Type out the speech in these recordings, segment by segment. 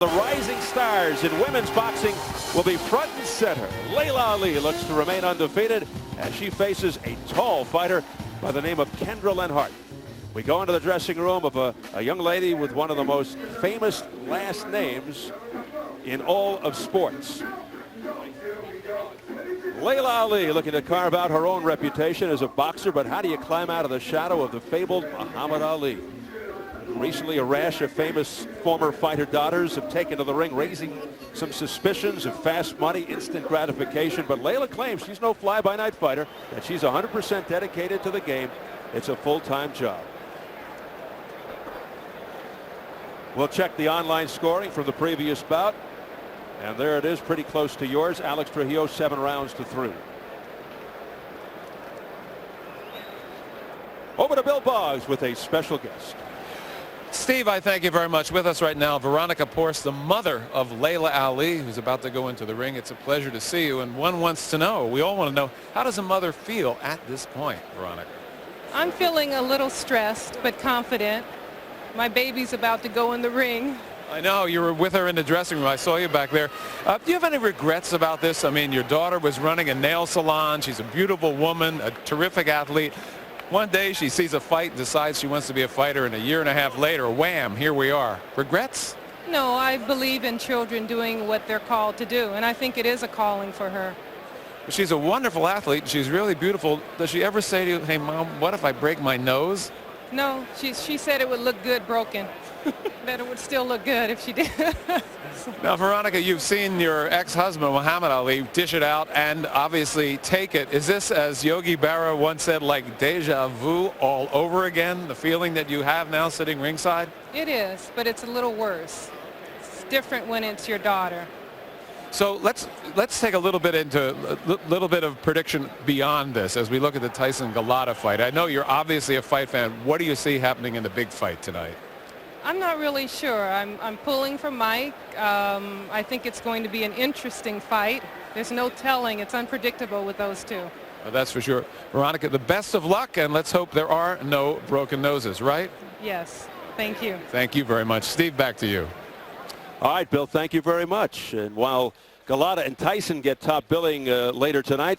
The rising stars in women's boxing will be front and center. Laila Ali looks to remain undefeated as she faces a tall fighter by the name of Kendra Lenhart. We go into the dressing room of a young lady with one of the most famous last names in all of sports. Laila Ali looking to carve out her own reputation as a boxer, but how do you climb out of the shadow of the fabled Muhammad Ali? Recently, a rash of famous former fighter daughters have taken to the ring, raising some suspicions of fast money, instant gratification. But Laila claims she's no fly-by-night fighter, that she's 100% dedicated to the game. It's a full-time job. We'll check the online scoring from the previous bout. And there it is, pretty close to yours. Alex Trujillo, 7 rounds to 3. Over to Bill Boggs with a special guest. Steve, I thank you very much. With us right now, Veronica Porche, the mother of Laila Ali, who's about to go into the ring. It's a pleasure to see you. And one wants to know, we all want to know, how does a mother feel at this point, Veronica? I'm feeling a little stressed, but confident. My baby's about to go in the ring. I know, you were with her in the dressing room. I saw you back there. Do you have any regrets about this? I mean, your daughter was running a nail salon. She's a beautiful woman, a terrific athlete. One day she sees a fight and decides she wants to be a fighter, and a year and a half later, wham, here we are. Regrets? No, I believe in children doing what they're called to do, and I think it is a calling for her. She's a wonderful athlete. She's really beautiful. Does she ever say to you, hey, Mom, what if I break my nose? No, she said it would look good broken. That it would still look good if she did. Now, Veronica, you've seen your ex-husband, Muhammad Ali, dish it out and obviously take it. Is this, as Yogi Berra once said, like deja vu all over again, the feeling that you have now sitting ringside? It is, but it's a little worse. It's different when it's your daughter. So let's take a little bit into a little bit of prediction beyond this as we look at the Tyson-Golota fight. I know you're obviously a fight fan. What do you see happening in the big fight tonight? I'm not really sure. I'm pulling for Mike. I think it's going to be an interesting fight. There's no telling. It's unpredictable with those two. Well, that's for sure. Veronica, the best of luck, and let's hope there are no broken noses, right? Yes. Thank you. Thank you very much. Steve, back to you. All right, Bill, thank you very much. And while Golota and Tyson get top billing later tonight,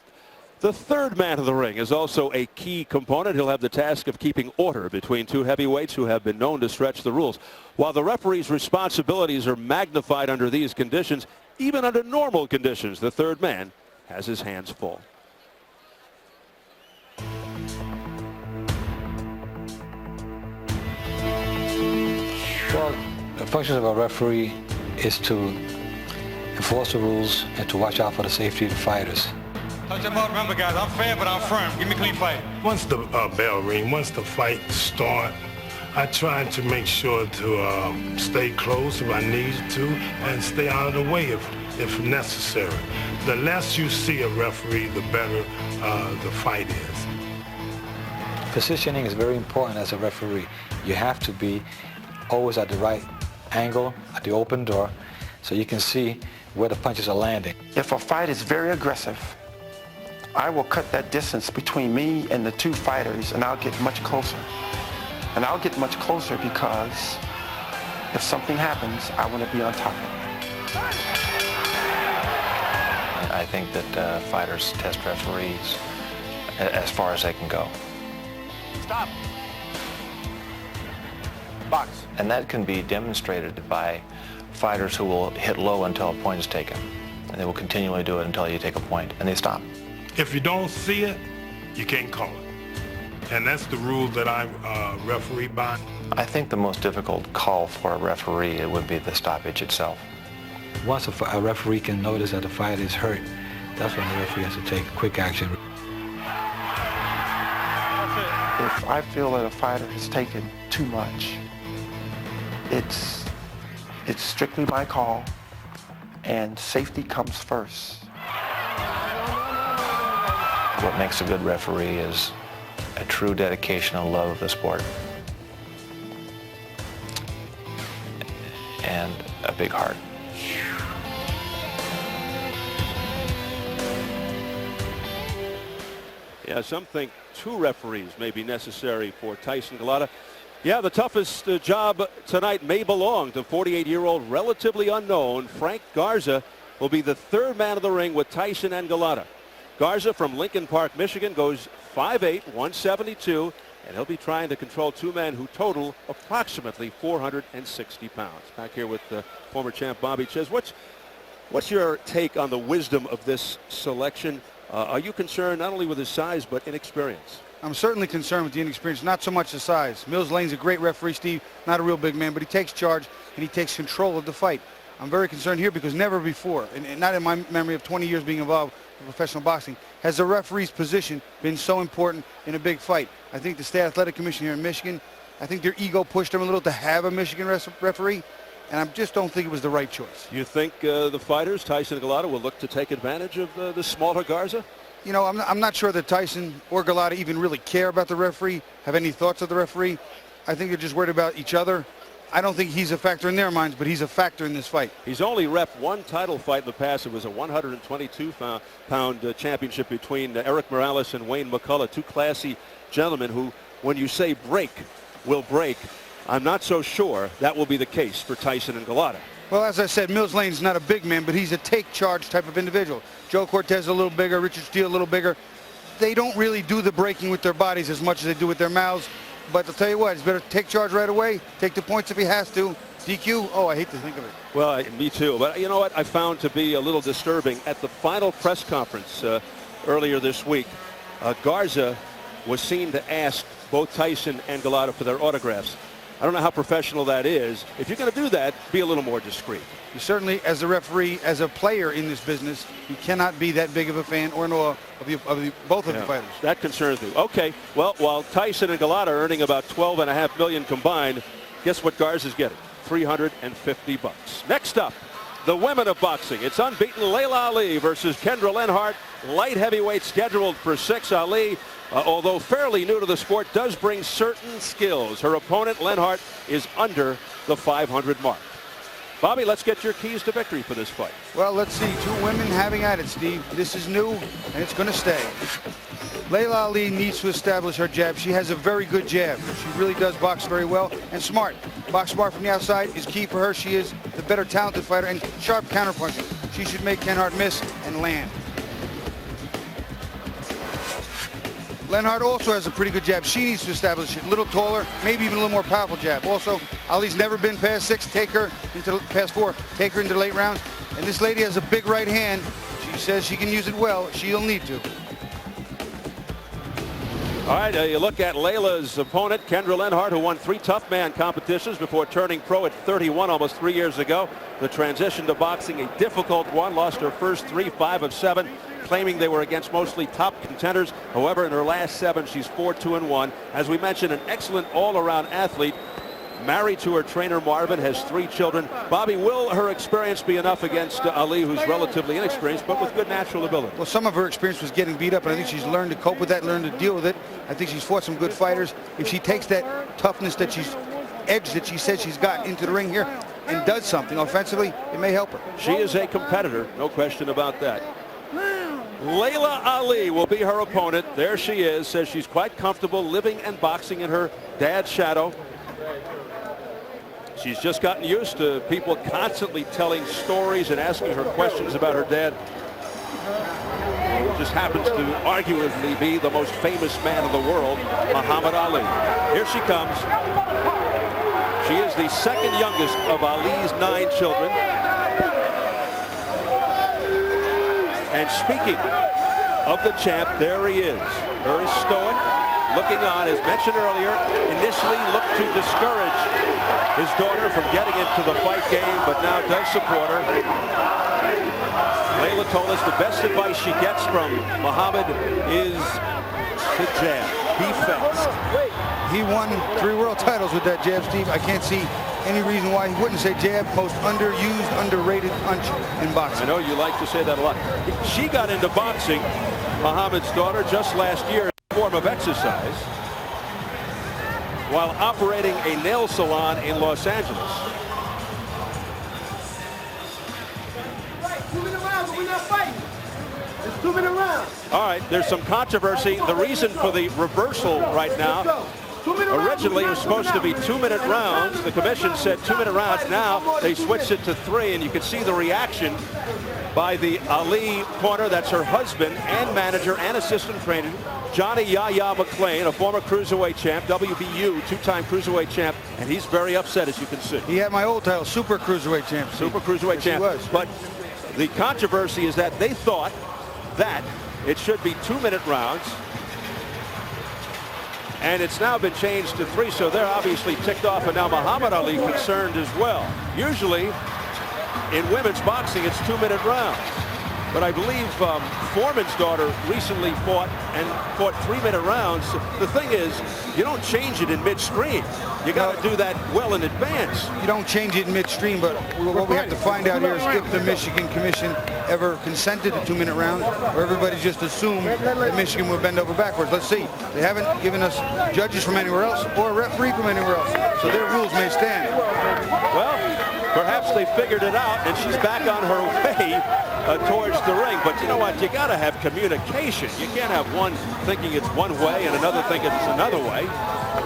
the third man of the ring is also a key component. He'll have the task of keeping order between two heavyweights who have been known to stretch the rules. While the referee's responsibilities are magnified under these conditions, even under normal conditions, the third man has his hands full. Well, the function of a referee is to enforce the rules and to watch out for the safety of the fighters. Remember, guys, I'm fair, but I'm firm. Give me a clean fight. Once the bell rings, once the fight starts, I try to make sure to stay close if I need to and stay out of the way if necessary. The less you see a referee, the better the fight is. Positioning is very important as a referee. You have to be always at the right angle, at the open door, so you can see where the punches are landing. If a fight is very aggressive, I will cut that distance between me and the two fighters, and I'll get much closer. And I'll get much closer because if something happens, I want to be on top. I think that fighters test referees as far as they can go. Stop. Box. And that can be demonstrated by fighters who will hit low until a point is taken. And they will continually do it until you take a point, and they stop. If you don't see it, you can't call it. And that's the rule that I referee by. I think the most difficult call for a referee it would be the stoppage itself. Once a referee can notice that the fighter is hurt, that's when the referee has to take quick action. If I feel that a fighter has taken too much, it's strictly my call, and safety comes first. What makes a good referee is a true dedication and love of the sport. And a big heart. Yeah, some think 2 referees may be necessary for Tyson-Golota. Yeah, the toughest job tonight may belong to 48-year-old, relatively unknown Frank Garza. Will be the third man of the ring with Tyson and Galata. Garza from Lincoln Park, Michigan, goes 5'8", 172, and he'll be trying to control two men who total approximately 460 pounds. Back here with former champ Bobby Chiz. What's your take on the wisdom of this selection? Are you concerned not only with his size but inexperience? I'm certainly concerned with the inexperience, not so much the size. Mills Lane's a great referee, Steve, not a real big man, but he takes charge and he takes control of the fight. I'm very concerned here because never before, and not in my memory of 20 years being involved in professional boxing, has the referee's position been so important in a big fight. I think the State Athletic Commission here in Michigan, I think their ego pushed them a little to have a Michigan referee, and I just don't think it was the right choice. You think the fighters, Tyson and Galata, will look to take advantage of the smaller Garza? You know, I'm not sure that Tyson or Galata even really care about the referee, have any thoughts of the referee. I think they're just worried about each other. I don't think he's a factor in their minds, but he's a factor in this fight. He's only repped one title fight in the past. It was a 122-pound championship between Eric Morales and Wayne McCullough, two classy gentlemen who, when you say break, will break. I'm not so sure that will be the case for Tyson and Galata. Well, as I said, Mills Lane's not a big man, but he's a take charge type of individual. Joe Cortez a little bigger, Richard Steele a little bigger. They don't really do the breaking with their bodies as much as they do with their mouths. But I'll tell you what, he's better take charge right away, take the points if he has to. DQ, oh, I hate to think of it. Well, me too. But you know what I found to be a little disturbing? At the final press conference earlier this week, Garza was seen to ask both Tyson and Galata for their autographs. I don't know how professional that is. If you're going to do that, be a little more discreet. You certainly, as a referee, as a player in this business, you cannot be that big of a fan or in awe of both of the fighters. That concerns me. Okay, well, while Tyson and Galata are earning about $12.5 million combined, guess what Garza's getting? $350. Next up, the women of boxing. It's unbeaten Laila Ali versus Kendra Lenhart. Light heavyweight scheduled for 6. Ali, although fairly new to the sport, does bring certain skills. Her opponent, Lenhart, is under the 500 mark. Bobby, let's get your keys to victory for this fight. Well, let's see. Two women having at it, Steve. This is new, and it's going to stay. Laila Ali needs to establish her jab. She has a very good jab. She really does box very well and smart. Box smart from the outside is key for her. She is the better talented fighter and sharp counterpuncher. She should make Lenhart miss and land. Lenhart also has a pretty good jab. She needs to establish it. A little taller, maybe even a little more powerful jab. Also, Ali's never been past 6. Take her into past 4. Take her into late rounds. And this lady has a big right hand. She says she can use it well. She'll need to. All right, you look at Laila's opponent, Kendra Lenhart, who won 3 tough man competitions before turning pro at 31 almost 3 years ago. The transition to boxing, a difficult one, lost her first 3, 5 of 7. Claiming they were against mostly top contenders. However, in her last 7, she's 4-2-1. As we mentioned, an excellent all-around athlete. Married to her trainer, Marvin, has 3 children. Bobby, will her experience be enough against Ali, who's relatively inexperienced, but with good natural ability? Well, some of her experience was getting beat up, and I think she's learned to cope with that, learned to deal with it. I think she's fought some good fighters. If she takes that toughness that edge that she says she's got into the ring here and does something offensively, it may help her. She is a competitor, no question about that. Laila Ali will be her opponent. There she is. Says she's quite comfortable living and boxing in her dad's shadow. She's just gotten used to people constantly telling stories and asking her questions about her dad. Just happens to arguably be the most famous man in the world, Muhammad Ali. Here she comes. She is the second youngest of Ali's 9 children. And speaking of the champ, there he is. Very stoic, looking on, as mentioned earlier, initially looked to discourage his daughter from getting into the fight game, but now does support her. Laila told us the best advice she gets from Muhammad is to jab, defense. He won 3 world titles with that jab, Steve. I can't see any reason why he wouldn't say jab, most underused, underrated punch in boxing. I know you like to say that a lot. She got into boxing, Muhammad's daughter, just last year as a form of exercise while operating a nail salon in Los Angeles. All right, there's some controversy. The reason for the reversal right now Originally, it was supposed to be 2-minute rounds. The commission said 2-minute rounds. Now they switched it to 3, and you can see the reaction by the Ali corner. That's her husband and manager and assistant trainer, Johnny Yaya McClain, a former cruiserweight champ, WBU, 2-time cruiserweight champ, and he's very upset, as you can see. He had my old title, super cruiserweight champ. Super cruiserweight champ. Yes, but the controversy is that they thought that it should be 2-minute rounds, and it's now been changed to 3, so they're obviously ticked off, and now Muhammad Ali concerned as well. Usually in women's boxing, it's 2-minute rounds. But I believe Foreman's daughter recently fought 3-minute rounds. The thing is, you don't change it in midstream. You got to do that well in advance. You don't change it in midstream, but what we have to find out here is if the Michigan Commission ever consented to 2-minute rounds, or everybody just assumed that Michigan would bend over backwards. Let's see. They haven't given us judges from anywhere else or a referee from anywhere else, so their rules may stand. Well, perhaps they figured it out, and she's back on her way towards the ring. But you know what? You got to have communication. You can't have one thinking it's one way and another thinking it's another way.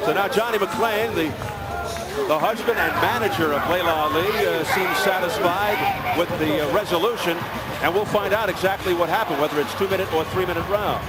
So now Johnny McClain, the husband and manager of Laila Ali, seems satisfied with the resolution, and we'll find out exactly what happened, whether it's 2-minute or 3-minute rounds.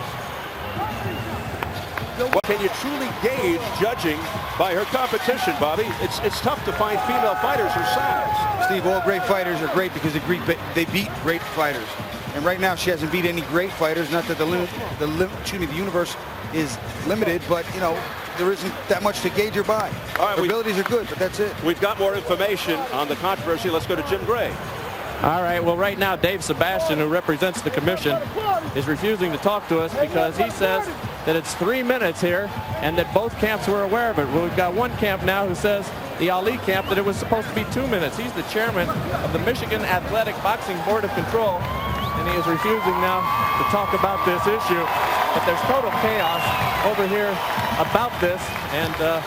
Well, can you truly gauge judging by her competition, Bobby? It's tough to find female fighters her size. Steve, all great fighters are great because they beat great fighters. And right now she hasn't beat any great fighters. Not that the universe is limited, but you know, there isn't that much to gauge her by. All right, her abilities are good, but that's it. We've got more information on the controversy. Let's go to Jim Gray. All right, well, right now Dave Sebastian, who represents the commission, is refusing to talk to us because he says that it's 3 minutes here and that both camps were aware of it. Well, we've got one camp now who says, the Ali camp, that it was supposed to be 2 minutes. He's the chairman of the Michigan Athletic Boxing Board of Control, and he is refusing now to talk about this issue. But there's total chaos over here about this, and a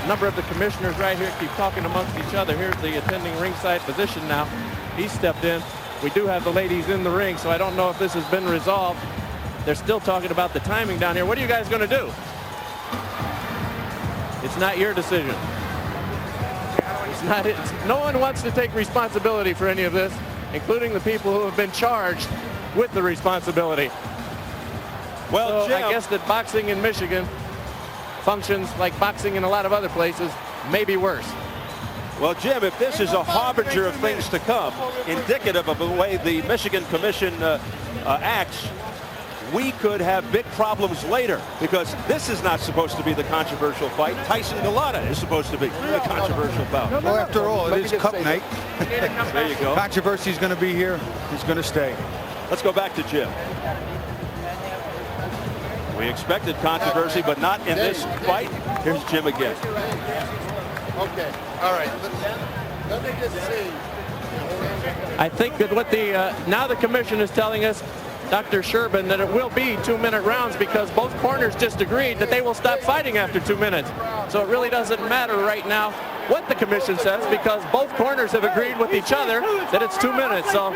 number of the commissioners right here keep talking amongst each other. Here's the attending ringside physician now. He stepped in. We do have the ladies in the ring, so I don't know if this has been resolved. They're still talking about the timing down here. What are you guys going to do? It's not your decision. It's not it. No one wants to take responsibility for any of this, including the people who have been charged with the responsibility. Well, so I guess that boxing in Michigan functions like boxing in a lot of other places, maybe worse. Well, Jim, if this is a harbinger of things to come, indicative of the way the Michigan Commission acts, we could have big problems later, because this is not supposed to be the controversial fight. Tyson Galata is supposed to be the controversial bout. Well, after all, it is Cup night. There you go. Controversy is going to be here. It's going to stay. Let's go back to Jim. We expected controversy, but not in this fight. Here's Jim again. Okay. All right. Let me just see. I think that what now the commission is telling us, Dr. Sherbin, that it will be 2-minute rounds because both corners just agreed that they will stop fighting after 2 minutes. So it really doesn't matter right now what the commission says, because both corners have agreed with each other that it's 2 minutes. So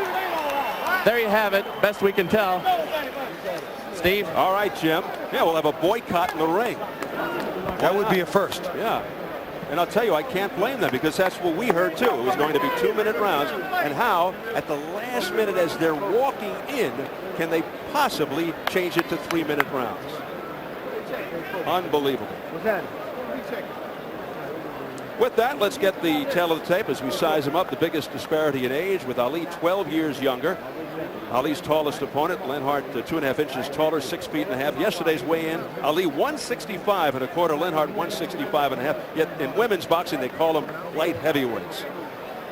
there you have it, best we can tell. Steve? All right, Jim. Yeah, we'll have a boycott in the ring. That would be a first. Yeah. And I'll tell you, I can't blame them, because that's what we heard too. It was going to be 2-minute rounds, and how at the last minute as they're walking in can they possibly change it to 3-minute rounds. Unbelievable. With that, let's get the tail of the tape as we size him up. The biggest disparity in age, with Ali 12 years younger. Ali's tallest opponent, Lenhart, 2.5 inches taller, 6 feet and a half. Yesterday's weigh-in, Ali 165 and a quarter, Lenhart 165 and a half. Yet in women's boxing, they call them light heavyweights.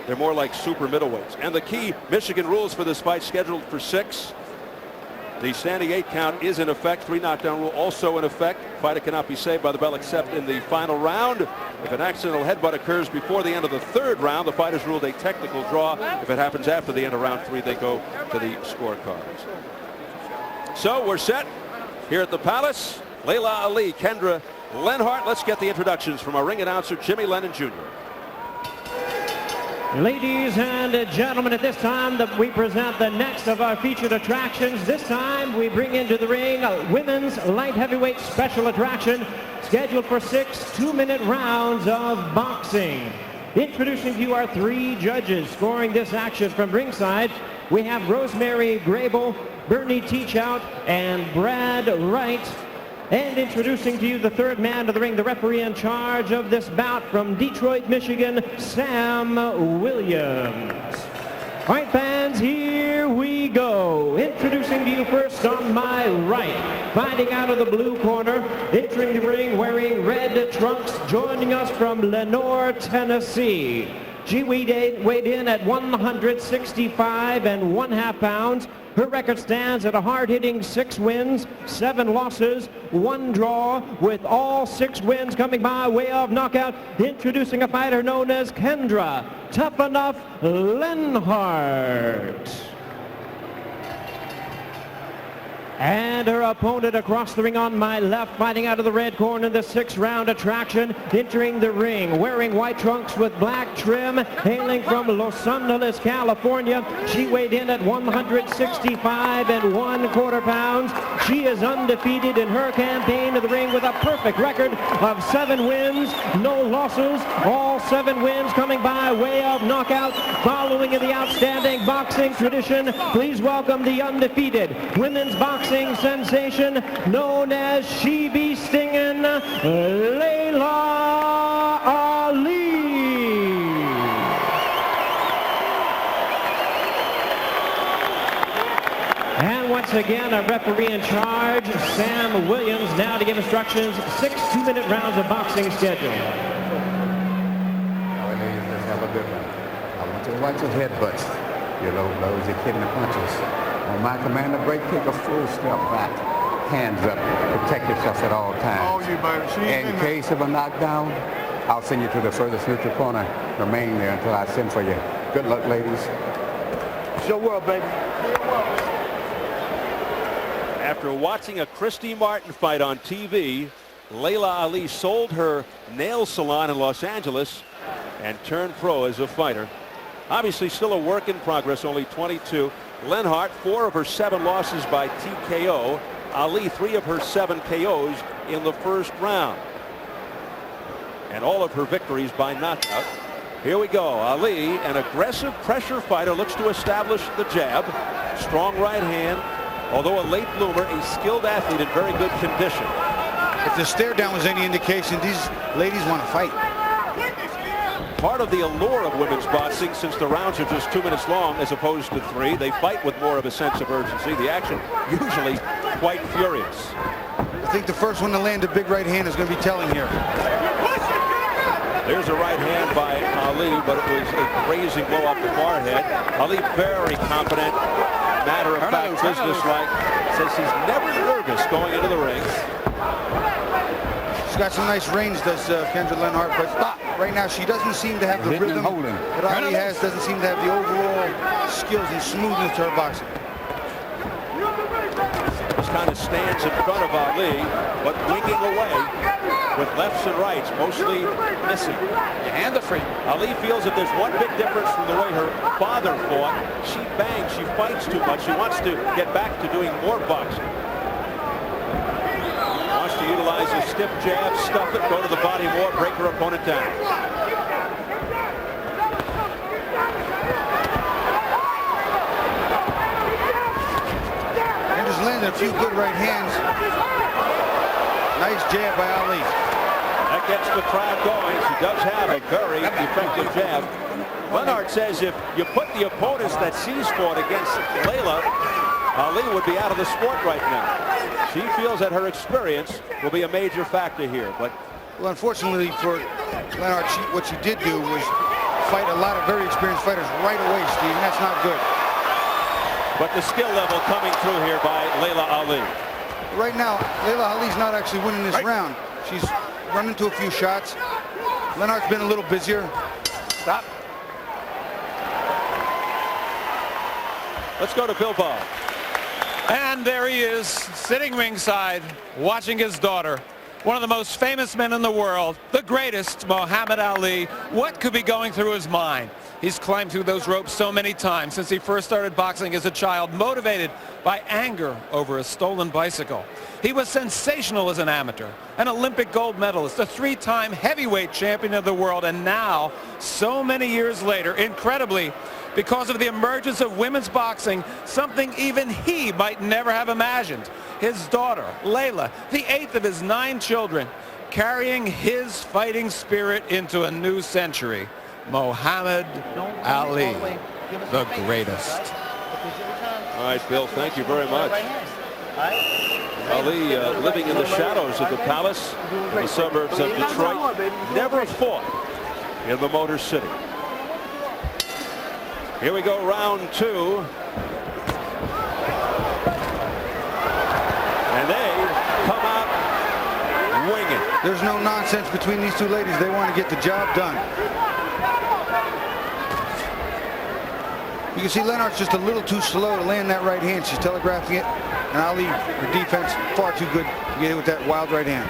They're more like super middleweights. And the key Michigan rules for this fight, scheduled for 6. The standing 8 count is in effect. 3 knockdown rule also in effect. Fighter cannot be saved by the bell except in the final round. If an accidental headbutt occurs before the end of the 3rd round, the fighter's ruled a technical draw. If it happens after the end of round 3, they go to the scorecards. So we're set here at the Palace. Laila Ali, Kendra Lenhart. Let's get the introductions from our ring announcer, Jimmy Lennon Jr. Ladies and gentlemen, at this time we present the next of our featured attractions. This time we bring into the ring a women's light heavyweight special attraction scheduled for 6 2-minute rounds of boxing. Introducing to you our 3 judges scoring this action from ringside. We have Rosemary Grable, Bernie Teachout, and Brad Wright. And introducing to you the 3rd man to the ring, the referee in charge of this bout from Detroit, Michigan, Sam Williams. All right, fans, here we go. Introducing to you first on my right, fighting out of the blue corner, entering the ring wearing red trunks, joining us from Lenoir, Tennessee. She weighed in at 165 1/2 pounds. Her record stands at a hard-hitting 6 wins, 7 losses, 1 draw, with all 6 wins coming by way of knockout. Introducing a fighter known as Kendra Tough Enough Lenhart. And her opponent across the ring on my left, fighting out of the red corner in the 6th-round attraction, entering the ring, wearing white trunks with black trim, hailing from Los Angeles, California. She weighed in at 165 1/4 pounds. She is undefeated in her campaign to the ring with a perfect record of 7 wins, no losses, all 7 wins coming by way of knockout. Following in the outstanding boxing tradition, please welcome the undefeated women's boxing sensation known as She Be Stingin', Laila Ali. And once again, a referee in charge, Sam Williams, now to give instructions. 6 2-minute rounds of boxing schedule. Ladies, let's have a good one. I want you to watch your headbutts. Your low blows, your kidney punches. On my command, a break, take a full step back. Hands up. Protect yourself at all times. Oh, you baby. In case of a knockdown, I'll send you to the furthest neutral corner. Remain there until I send for you. Good luck, ladies. It's your world, baby. After watching a Christy Martin fight on TV, Laila Ali sold her nail salon in Los Angeles and turned pro as a fighter. Obviously still a work in progress, only 22. Lenhart, 4 of her 7 losses by TKO. Ali, 3 of her 7 KOs in the 1st round. And all of her victories by knockout. Here we go. Ali, an aggressive pressure fighter, looks to establish the jab. Strong right hand. Although a late bloomer, a skilled athlete in very good condition. If the stare down was any indication, these ladies want to fight. Part of the allure of women's boxing, since the rounds are just 2 minutes long as opposed to 3, they fight with more of a sense of urgency. The action usually quite furious. I think the first one to land a big right hand is going to be telling here. There's a right hand by Ali, but it was a grazing blow off the forehead. Ali very confident, matter-of-fact, businesslike, says he's never nervous going into the ring. She's got some nice range, does Kendra Lenhart, but right now she doesn't seem to have the rhythm that Ali has, doesn't seem to have the overall skills and smoothness to her boxing. Just kind of stands in front of Ali, but winging away with lefts and rights, mostly missing. And the free. Ali feels that there's one big difference from the way her father fought. She bangs, she fights too much. She wants to get back to doing more boxing. Wants to utilize a stiff jab, stuff it, go to the body more, break her opponent down. And just landed a few good right hands. Nice jab by Ali. That gets the crowd going. She does have a very effective jab. Lenhart says if you put the opponents that she's fought against Laila, Ali would be out of the sport right now. She feels that her experience will be a major factor here. But well, unfortunately for Lenhart, what she did do was fight a lot of very experienced fighters right away, Steve, and that's not good. But the skill level coming through here by Laila Ali. Right now, Laila Ali's not actually winning this round. She's run into a few shots. Lenhart's been a little busier. Stop. Let's go to Bilbao. And there he is, sitting ringside, watching his daughter. One of the most famous men in the world, the greatest, Muhammad Ali. What could be going through his mind? He's climbed through those ropes so many times since he first started boxing as a child, motivated by anger over a stolen bicycle. He was sensational as an amateur, an Olympic gold medalist, a 3-time heavyweight champion of the world, and now, so many years later, incredibly, because of the emergence of women's boxing, something even he might never have imagined. His daughter, Laila, the 8th of his 9 children, carrying his fighting spirit into a new century. Muhammad Ali, the greatest. All right, Bill, thank you very much. Ali living in the shadows of the palace in the suburbs of Detroit, never fought in the Motor City. Here we go, round 2. And they come out winging. There's no nonsense between these two ladies. They want to get the job done. You can see Lenhart's just a little too slow to land that right hand. She's telegraphing it. And Ali, her defense, far too good to get hit with that wild right hand.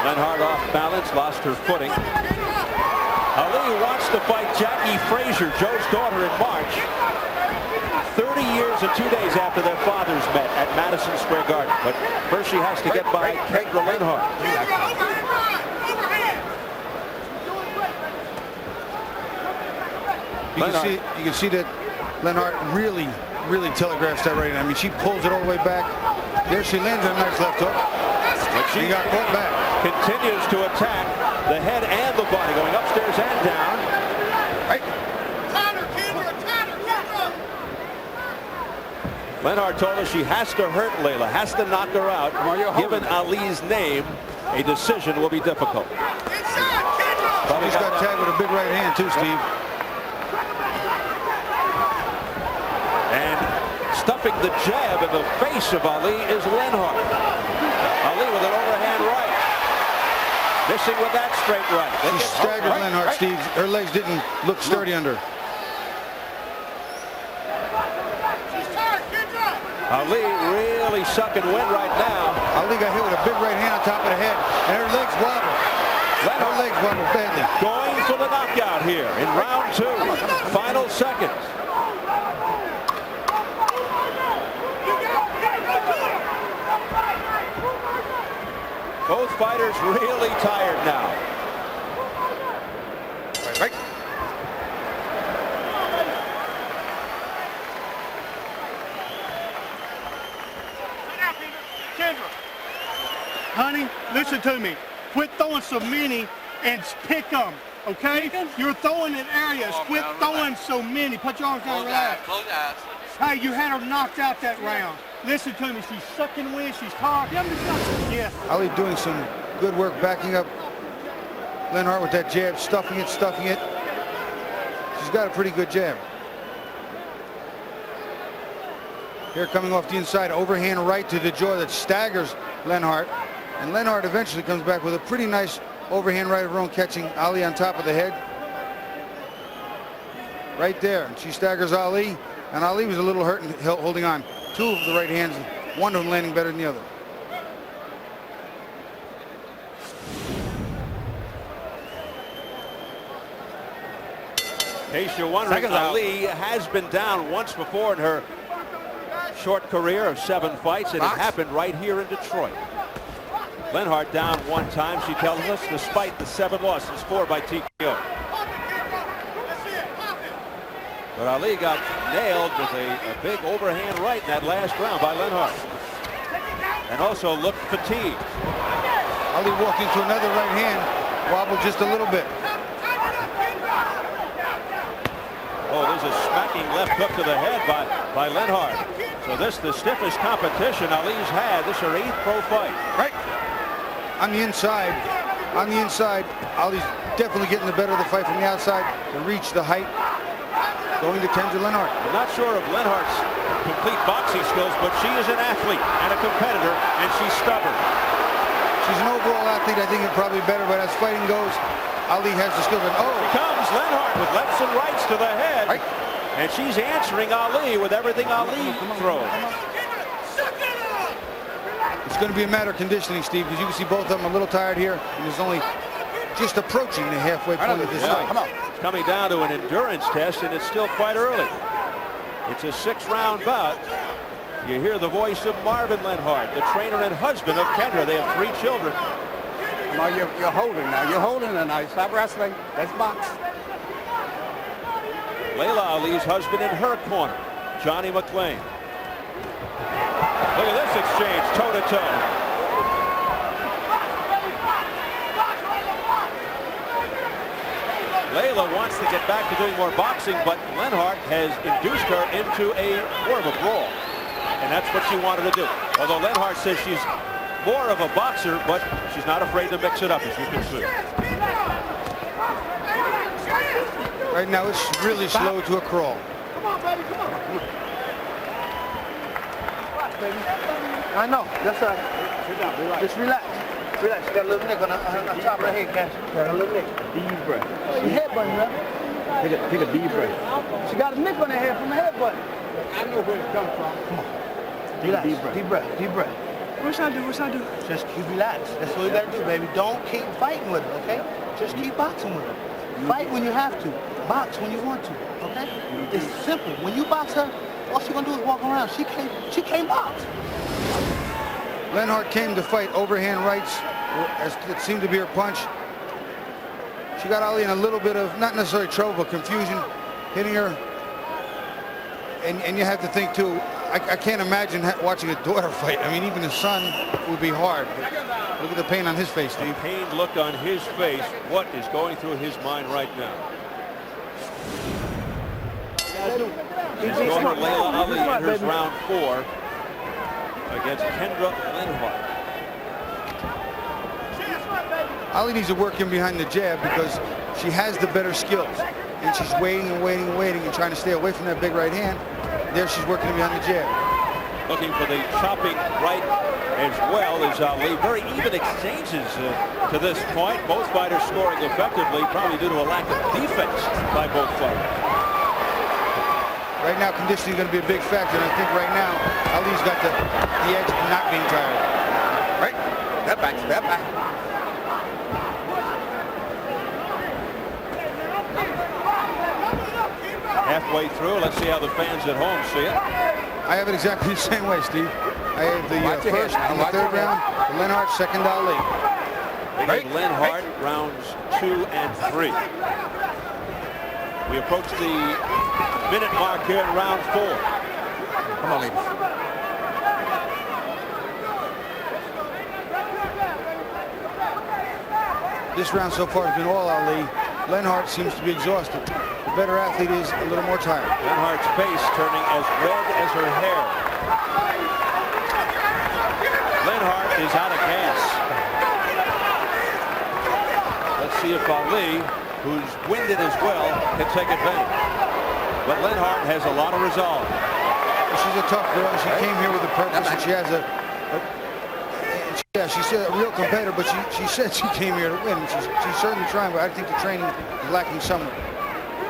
Lenhart off balance, lost her footing. Ali wants to fight Jackie Frazier, Joe's daughter, in March. 30 years and 2 days after their fathers met at Madison Square Garden. But first she has to get by Kendra Lenhart. You can see that Lenhart really telegraphs that right hand. I mean, she pulls it all the way back. There she lands a nice left hook. But she got caught back. Continues to attack the head and the body, going upstairs and down. Right. Lenhart told us she has to hurt Laila, has to knock her out. Given Ali's name, a decision will be difficult. He's got tagged with a big right hand too, Steve. And stuffing the jab in the face of Ali is Lenhart. Ali with an overhand right. Missing with that straight right. She staggered Lenhart, Steve. Her legs didn't look sturdy under. Ali really sucking wind right now. Ali got hit with a big right hand on top of the head, and her legs wobble. Her legs wobble badly. Going for the knockout here in round 2. Final seconds. Both fighters really tired now. Right. Kendra, honey, listen to me. Quit throwing so many and pick them, okay? You're throwing in areas. Quit throwing so many. Put your arms down, relax. Hey, you had her knocked out that round. Listen to me. She's sucking wind. She's tired. Yes. Ali doing some good work backing up Lenhart with that jab, stuffing it. She's got a pretty good jab. Here coming off the inside, overhand right to the jaw that staggers Lenhart. And Lenhart eventually comes back with a pretty nice overhand right of her own, catching Ali on top of the head. Right there. And she staggers Ali. And Ali was a little hurt and holding on. 2 of the right hands, one of them landing better than the other. In case you're wondering, Ali has been down once before in her short career of 7 fights, and it happened right here in Detroit. Lenhart down 1 time, she tells us, despite the 7 losses, 4 by TKO. But Ali got nailed with a big overhand right in that last round by Lenhart. And also looked fatigued. Ali walking to another right hand, wobbled just a little bit. Oh, there's a smacking left hook to the head by Lenhart. So this the stiffest competition Ali's had. This is her 8th pro fight. Right. On the inside, Ali's definitely getting the better of the fight from the outside to reach the height. Going to Kendra Lenhart. I'm not sure of Lenhart's complete boxing skills, but she is an athlete and a competitor, and she's stubborn. She's an overall athlete. I think it's probably better, but as fighting goes, Ali has the skills. And here comes Lenhart with lefts and rights to the head. Right. And she's answering Ali with everything Ali throws. It's going to be a matter of conditioning, Steve, because you can see both of them a little tired here. And there's only just approaching the halfway point of this fight. It's coming down to an endurance test, and it's still quite early. It's a 6-round bout. You hear the voice of Marvin Lenhart, the trainer and husband of Kendra. They have 3 children. No, you're holding now. You're holding it now. Stop wrestling. Let's box. Laila Ali's husband in her corner, Johnny McClain. Look at this exchange, toe-to-toe. Laila wants to get back to doing more boxing, but Lenhart has induced her into more of a brawl. And that's what she wanted to do. Although Lenhart says she's more of a boxer, but she's not afraid to mix it up, as you can see. Right now, it's really slow to a crawl. Come on, baby. Come on. Baby. I know. That's all right. Sit down. Relax. Just relax. Relax. You got a little nick on the top of the head, Cash. Got a little nick. Deep breath. She headbutting, man. Take a deep breath. She got a nick on her head from the headbutt. I know where it comes from. Come on. Relax. Deep breath. Deep breath. Deep breath. What should I do? What should I do? Just keep relaxed. That's what you got to do, baby. Don't keep fighting with her, okay? Just keep boxing with her. Fight when you have to. Box when you want to, okay? It's simple. When you box her, all she's gonna do is walk around. She can't box. Lenhart came to fight overhand rights, as it seemed to be her punch. She got Ali in a little bit of, not necessarily trouble, but confusion, hitting her. And you have to think too, I can't imagine watching a daughter fight. I mean, even a son would be hard. But look at the pain on his face, Steve. The pained look on his face. What is going through his mind right now? He's over Laila Ali in his round 4 against Kendra Lenhart. Ali needs to work in behind the jab because she has the better skills. And she's waiting and waiting and waiting and trying to stay away from that big right hand. There she's working behind the jab. Looking for the chopping right as well as Ali. Very even exchanges to this point. Both fighters scoring effectively, probably due to a lack of defense by both fighters. Right now, conditioning is going to be a big factor, and I think right now, Ali's got the edge of not being tired. Right. Step back. Step back. Halfway through, let's see how the fans at home see it. I have it exactly the same way, Steve. I have the first and the third round, Lenhart, second Ali. They give Lenhart rounds 2 and 3. We approach the minute mark here in round 4. Come on, ladies. This round so far has been all Ali. Lenhart seems to be exhausted. The better athlete is a little more tired. Lenhart's face turning as red as her hair. Lenhart is out of gas. Let's see if Ali, who's winded as well, can take advantage. But Lenhart has a lot of resolve. She's a tough girl. She came here with a purpose, and she has she's a real competitor, but she said she came here to win. She's certainly trying, but I think the training is lacking somewhere.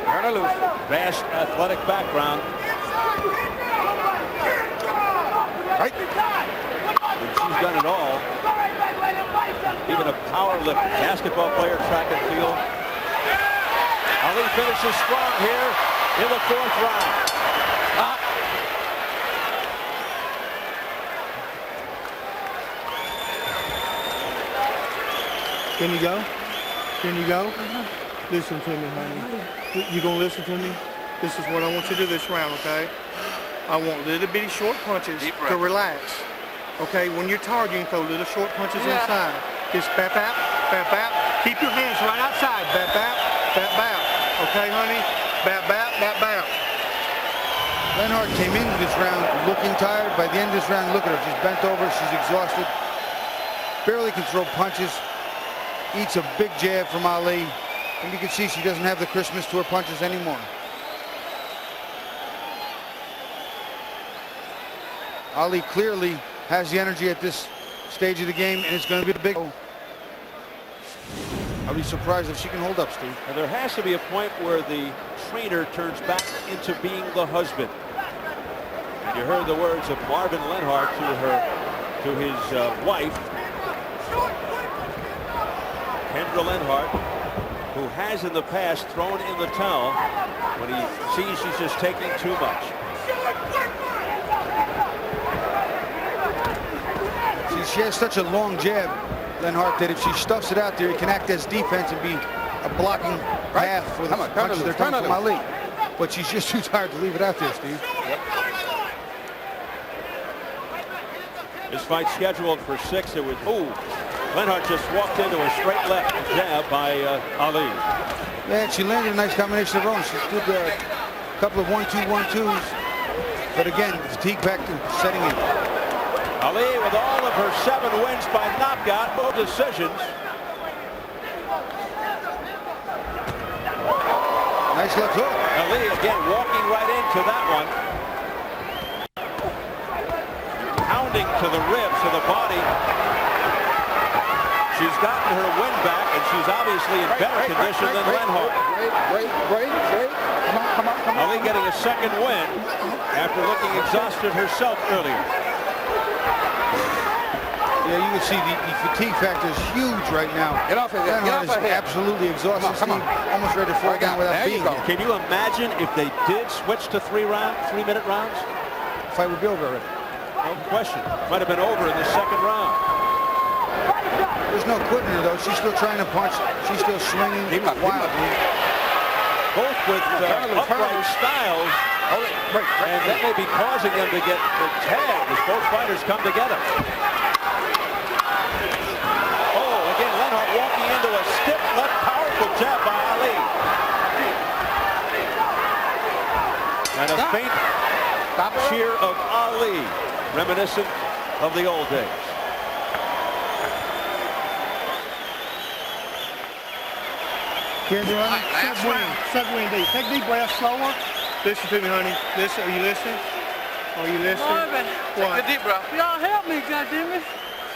Turn her loose. Vast athletic background. Right. And she's done it all. Even a power lift, basketball player, track and field. Ali finishes strong here in the 4th round. Can you go? Can you go? Listen to me, honey. You gonna listen to me? This is what I want you to do this round, okay? I want little bitty short punches to relax. Okay, when you're tired, you can throw little short punches inside. Just bap, bap, bap, bap. Keep your hands right outside. Bap, bap, bap, bap. Okay, honey? Bap, bap, bap, bap. Lenhart came into this round looking tired. By the end of this round, look at her. She's bent over. She's exhausted. Barely can throw punches. Eats a big jab from Ali. And you can see she doesn't have the crispness to her punches anymore. Ali clearly has the energy at this stage of the game, and it's going to be a big... I'll be surprised if she can hold up, Steve. And there has to be a point where the trainer turns back into being the husband. And you heard the words of Marvin Lenhart to his wife. Kendra Kendra Lenhart, who has in the past thrown in the towel when he sees she's just taking too much. She has such a long jab, Lenhart, that if she stuffs it out there, it can act as defense and be a blocking path for the punches they're coming from Ali. But she's just too tired to leave it out there, Steve. This fight scheduled for 6. It was, Lenhart just walked into a straight left jab by Ali. Yeah, and she landed a nice combination of her own. She did a couple of 1-2, 1-2s. But again, the fatigue factor setting in. Ali with all of her 7 wins by knockout, no decisions. Nice left hook. Ali again walking right into that one. Pounding to the ribs, to the body. She's gotten her win back, and she's obviously in better condition than Lenhart. Come on. Ali getting a second win after looking exhausted herself earlier. Yeah, you can see the fatigue factor is huge right now. Lenhart is absolutely exhausted. Steve, almost ready to fall down without being here. Can you imagine if they did switch to 3-minute rounds? The fight would be over already. No question. Might have been over in the second round. There's no quitting her, though. She's still trying to punch. She's still swinging wildly. Both with upright styles. And that may be causing them to get tagged as both fighters come together. Oh, again, Lenhart walking into a stiff left powerful jab by Ali. And a faint cheer of Ali, reminiscent of the old days. Subwing deep. Take deep breath, slower. Listen to me, honey. Listen. Are you listening? Are you listening? Marvin, what? take a deep breath. Y'all help me, goddammit.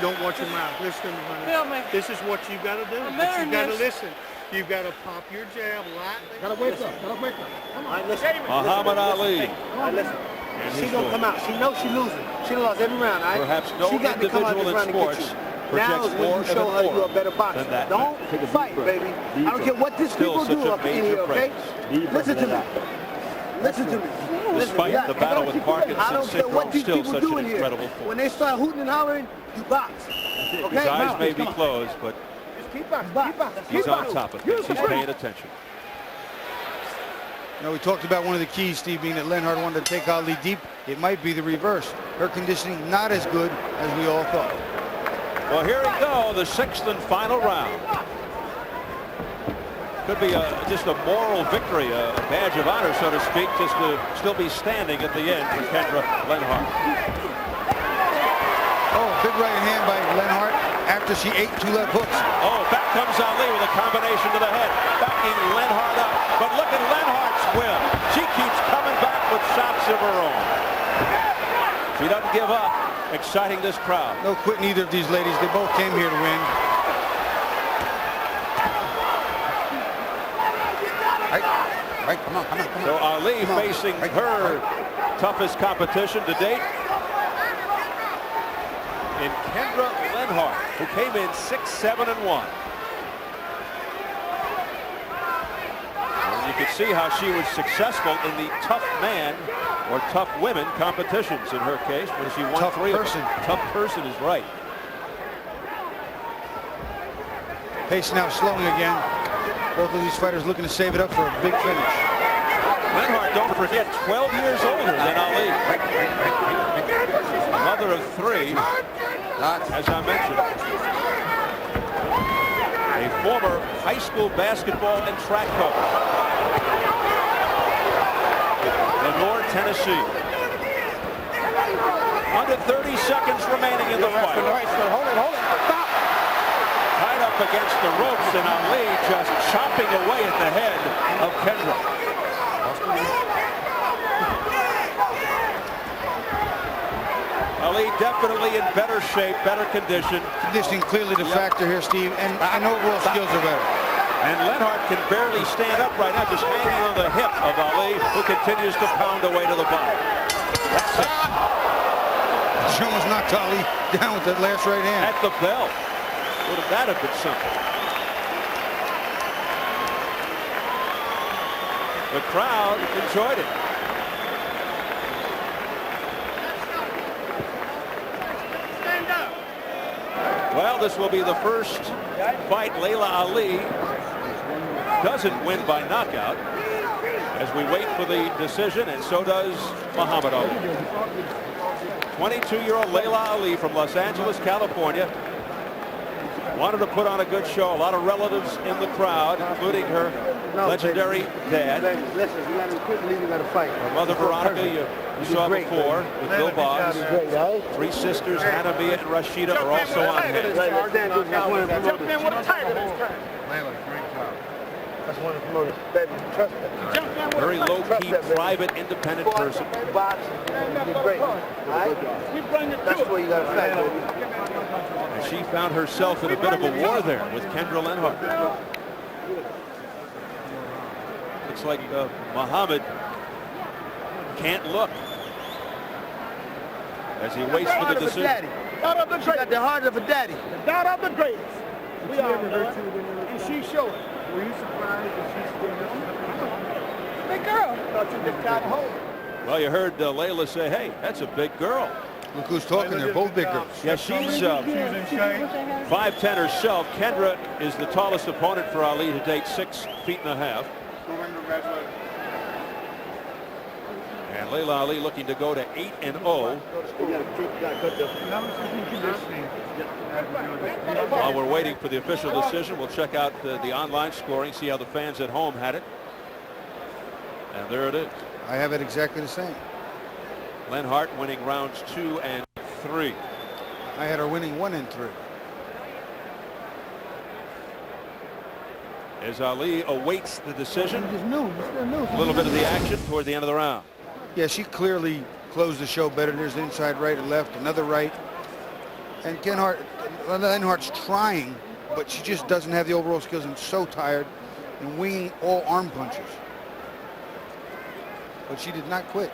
Don't watch your mouth. Listen to me, honey. Help me. This is what you got to do. But you got to listen. You've got to pop your jab lightly. Got to wake up. Come on. Listen. Muhammad Ali. Come on, listen. She's going to come out. She knows she's losing. She lost every round, all right? Perhaps no individual in sports now is when you show her you're a better boxer. Don't fight, baby. I don't care what these people do up in here, okay? Listen to me. Listen to me. Despite the battle with Parkinson's syndrome, still such an incredible force. When they start hooting and hollering, you box. Okay? His eyes may be closed, but he's on top of things. He's paying attention. Now, we talked about one of the keys, Steve, being that Lenhart wanted to take Ali deep. It might be the reverse. Her conditioning not as good as we all thought. Well, here we go, the 6th and final round. Could be just a moral victory, a badge of honor, so to speak, just to still be standing at the end for Kendra Lenhart. Oh, big right hand by Lenhart after she ate 2 left hooks. Oh, back comes Ali with a combination to the head, backing Lenhart up. But look at Lenhart's will. She keeps coming back with shots of her own. She doesn't give up, exciting this crowd. No quitting either of these ladies. They both came here to win. Right, come on. So Ali facing her toughest competition to date in Kendra Lenhart, who came in 6-7-1. And you can see how she was successful in the tough man or tough women competitions in her case, when she won Tough 3 person. of them. Tough person is right. Pace now slowing again. Both of these fighters looking to save it up for a big finish. Lenhart, don't forget, 12 years older than Ali. Mother of 3, as I mentioned. A former high school basketball and track coach. Lenore, Tennessee. Under 30 seconds remaining in the fight. Hold it. Stop. Tied up against the ropes, and Ali just chopping away at the head of Kendra. Ali definitely in better shape, better condition. Conditioning clearly the factor here, Steve, and overall skills are better. And Lenhart can barely stand up right now, just hanging on the hip of Ali, who continues to pound away to the bottom. That's it. She almost knocked Ali down with that last right hand. At the bell. Would that have been something? The crowd enjoyed it. Well, this will be the first fight Laila Ali doesn't win by knockout, as we wait for the decision, and so does Muhammad Ali. 22-year-old Laila Ali from Los Angeles, California, wanted to put on a good show. A lot of relatives in the crowd, including her legendary dad. Her mother Veronica, you saw before with Bill Boggs. Three sisters, Hannah, Mia, and Rashida, are also on hand. That's one of the promoters. Baby, trust me. Very low-key, private, independent person. Great. That's where you got to fight, baby. And she found herself in a bit of a war there with Kendra Lenhart. Looks like Muhammad can't look as he waits for the decision. She got the heart of a daddy. The daughter of the greatest. We are, and she showed it. Were you surprised that she's still big girl? Thought you just got home. Well, you heard Laila say, hey, that's a big girl. Look who's talking. They're both big girls. Yeah, she's 5'10" herself. Kendra is the tallest opponent for Ali to date, 6'1.5 feet. And Laila Ali looking to go to 8-0. While we're waiting for the official decision, we'll check out the online scoring, see how the fans at home had it. And there it is. I have it exactly the same. Lenhart winning rounds 2 and 3. I had her winning 1 and 3. As Ali awaits the decision, a little bit of the action toward the end of the round. Yeah, she clearly closed the show better. There's an inside right and left, another right. And Lenhart's trying, but she just doesn't have the overall skills and so tired and winging all arm punches. But she did not quit.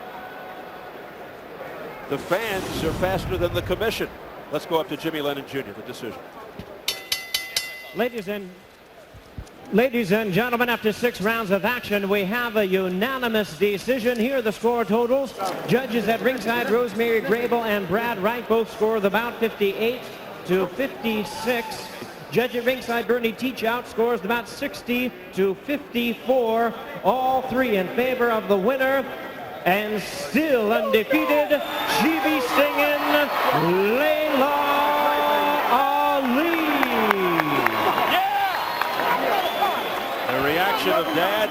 The fans are faster than the commission. Let's go up to Jimmy Lennon Jr., the decision. Ladies and gentlemen, after 6 rounds of action, we have a unanimous decision. Here are the score totals. Judges at ringside, Rosemary Grable and Brad Wright both score the bout 58-56. Judge at ringside, Bernie Teachout, scores the bout 60-54. All three in favor of the winner. And still undefeated, she be singing Laila Ali. The reaction of Dad,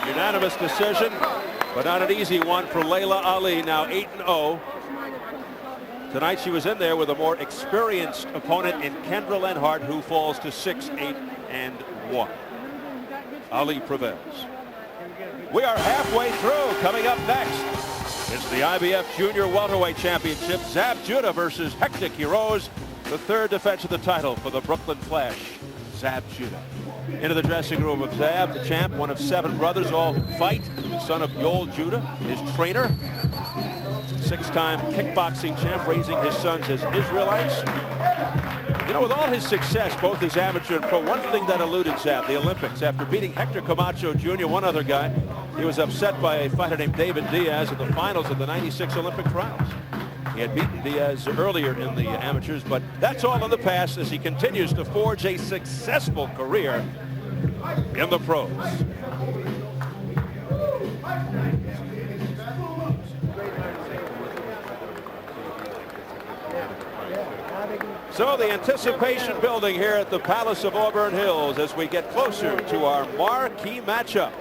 unanimous decision, but not an easy one for Laila Ali, now 8-0. Tonight she was in there with a more experienced opponent in Kendra Lenhart, who falls to 6-8-1. Ali prevails. We are halfway through. Coming up next, it's the IBF Junior Welterweight Championship. Zab Judah versus Hector Quiroz, the third defense of the title for the Brooklyn Flash. Zab Judah. Into the dressing room of Zab, the champ, one of 7 brothers, all fight. The son of Yoel Judah, his trainer. 6-time kickboxing champ, raising his sons as Israelites. You know, with all his success, both as amateur and pro, one thing that eluded Zab, the Olympics. After beating Hector Camacho Jr., one other guy, he was upset by a fighter named David Diaz in the finals of the '96 Olympic trials. He had beaten Diaz earlier in the amateurs, but that's all in the past as he continues to forge a successful career in the pros. So the anticipation building here at the Palace of Auburn Hills as we get closer to our marquee matchup.